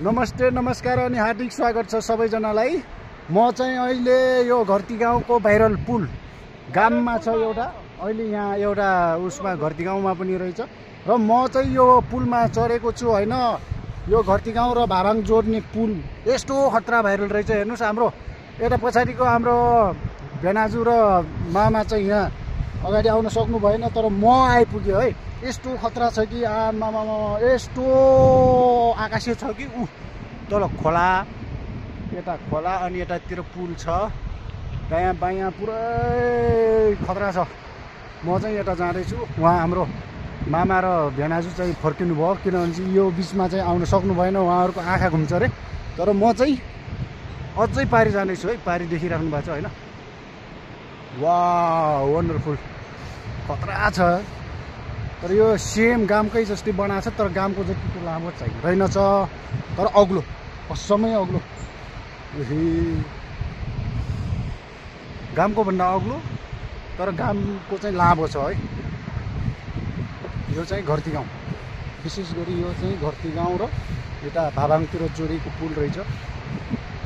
नमस्ते नमस्कार अनि हार्दिक स्वागत छ सबैजनालाई। म चाहिँ अहिले यो घरती गाउँको भाइरल पुल गाममा छ एउटा। अहिले यहाँ एउटा उसमा घरती गाउँमा पनि रहेछ र म चाहिँ यो पुलमा चढेको छु हैन। यो घरती गाउँ र भाबाङ जोड्ने पुल यस्तो खतरा भाइरल रहेछ। हेर्नुस्, हाम्रो यता पछाडिको हाम्रो भेनाजु र मामा चाहिँ यहाँ अगाडि आउन सक्नु भएन, तर म आइपुग्यो है। यस्तो खतरा छ कि आमामा, यस्तो आकाशे छ कि तल खोला, यता खोला अनि यतातिर पुल छ, दायाँ बायाँ पुरै खतरा छ। म चाहिँ यता जाँदैछु, उहाँ हाम्रो मामा र भेनाजु चाहिँ फर्किनु भयो किनभने चाहिँ यो बिचमा चाहिँ आउन सक्नु भएन, उहाँहरूको आँखा घुम्छ अरे। तर म चाहिँ अझै पारी जाँदैछु है। पारी देखिराख्नु भएको छ होइन? वाह वन्डरफुल, खतरा छ। तर यो सेम गामकै जस्तै बनाएको छ, तर गामको जतिको लामो चाहिँ रहेनछ, तर अग्लो, असमै अग्लो। गामको भन्दा अग्लो, तर गामको चाहिँ लामो छ है। यो चाहिँ घरती गाउँ, विशेष गरी यो चाहिँ घरती गाउँ र यता भाबाङतिर जोडिएको पुल रहेछ,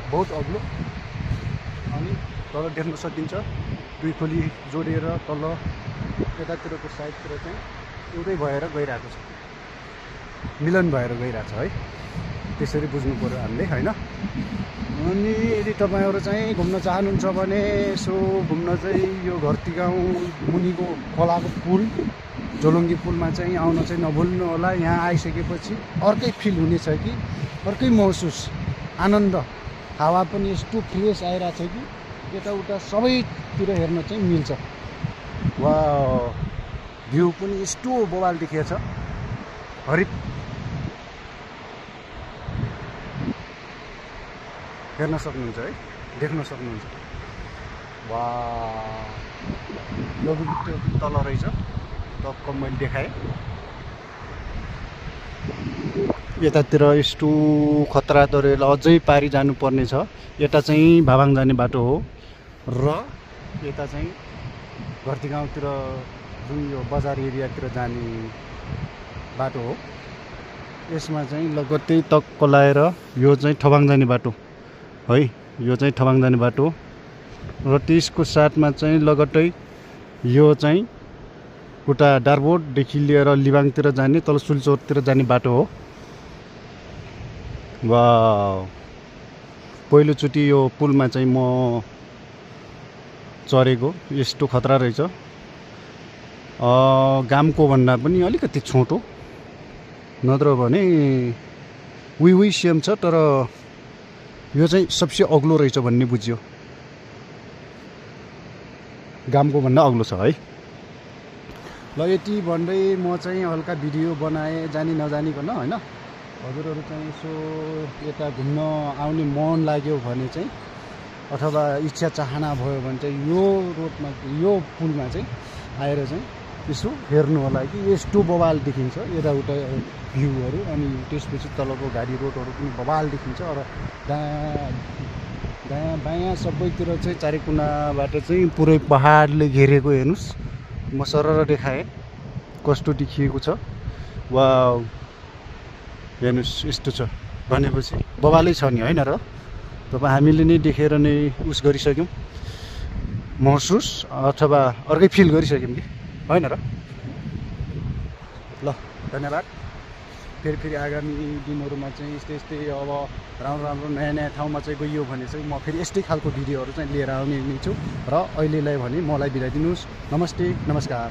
बहुत अग्लो। अनि तल देख्न सकिन्छ दुई खोली जोडेर तल यतातिरको साइडतिर चाहिँ एउटै भएर गइरहेको छ, मिलन भएर गइरहेको छ है। त्यसरी बुझ्नु पर्यो हामीले होइन। अनि यदि तपाईँहरू चाहिँ घुम्न चाहनुहुन्छ भने यसो घुम्न चाहिँ यो घरती गाउँ मुनिको खोलाको पुल झोलुङ्गी पुलमा चाहिँ आउन चाहिँ नभुल्नु होला। यहाँ आइसकेपछि अर्कै फिल हुनेछ कि अर्कै महसुस, आनन्द। हावा पनि यस्तो फ्रेस आइरहेको छ कि यताउता सबैतिर हेर्न चाहिँ मिल्छ। वाह, भ्यू पनि यस्तो बवाल देखिएको छ, हरित हेर्न सक्नुहुन्छ है, देख्न सक्नुहुन्छ। वाह, यो तल रहेछ, टक्क मैले देखाएँ। यतातिर यस्तो खतरा तरेर अझै पारी जानुपर्ने छ। यता चाहिँ भाबाङ जाने बाटो हो र यता चाहिँ घरती गाउँतिर जुन यो बजार एरियातिर जाने बाटो हो। यसमा चाहिँ लगत्तै तक्क लाएर यो चाहिँ ठबाङ जाने बाटो है। यो चाहिँ ठबाङ जाने बाटो र त्यसको साथमा चाहिँ लगत्तै यो चाहिँ उता डारबोटदेखि लिएर लिबाङतिर जाने, तल सुलचोरतिर जाने बाटो हो। वाह, पहिलोचोटि यो पुलमा चाहिँ म चढेको, यस्तो खतरा रहेछ। गामको भन्दा पनि अलिकति छोटो, नत्र भने उही सेम छ, तर यो चाहिँ सबसे अग्लो रहेछ भन्ने बुझ्यो। गामको भन्दा अग्लो छ है। ल यति भन्दै म चाहिँ हल्का भिडियो बनाएँ जानी नजानिकन होइन। हजुरहरू चाहिँ यसो यता घुम्न आउने मन लाग्यो भने चाहिँ अथवा इच्छा चाहना भयो भने चाहिँ यो रोडमा, यो पुलमा चाहिँ आएर चाहिँ यसो हेर्नु होला कि यस्तो बवाल देखिन्छ यताउता भ्यूहरू। अनि त्यसपछि तलको गाडी रोडहरू पनि बवाल देखिन्छ र दायाँ बायाँ सबैतिर चाहिँ चारैकुनाबाट चाहिँ पुरै पहाडले घेरेको। हेर्नुहोस्, म सरर देखाएँ कस्तो देखिएको छ। वाह, हेर्नुहोस् यस्तो छ भनेपछि बवालै छ नि होइन र? तपाईँ हामीले नै देखेर नै उस गरिसक्यौँ, महसुस अथवा अर्कै फिल गरिसक्यौँ कि होइन र? ल धन्यवाद। फेरि आगामी दिनहरूमा चाहिँ यस्तै अब राम्रो नयाँ ठाउँमा चाहिँ गइयो भने चाहिँ म फेरि यस्तै खालको भिडियोहरू चाहिँ लिएर आउने नै छु। र अहिलेलाई भने मलाई बिदा दिनुहोस्। नमस्ते नमस्कार।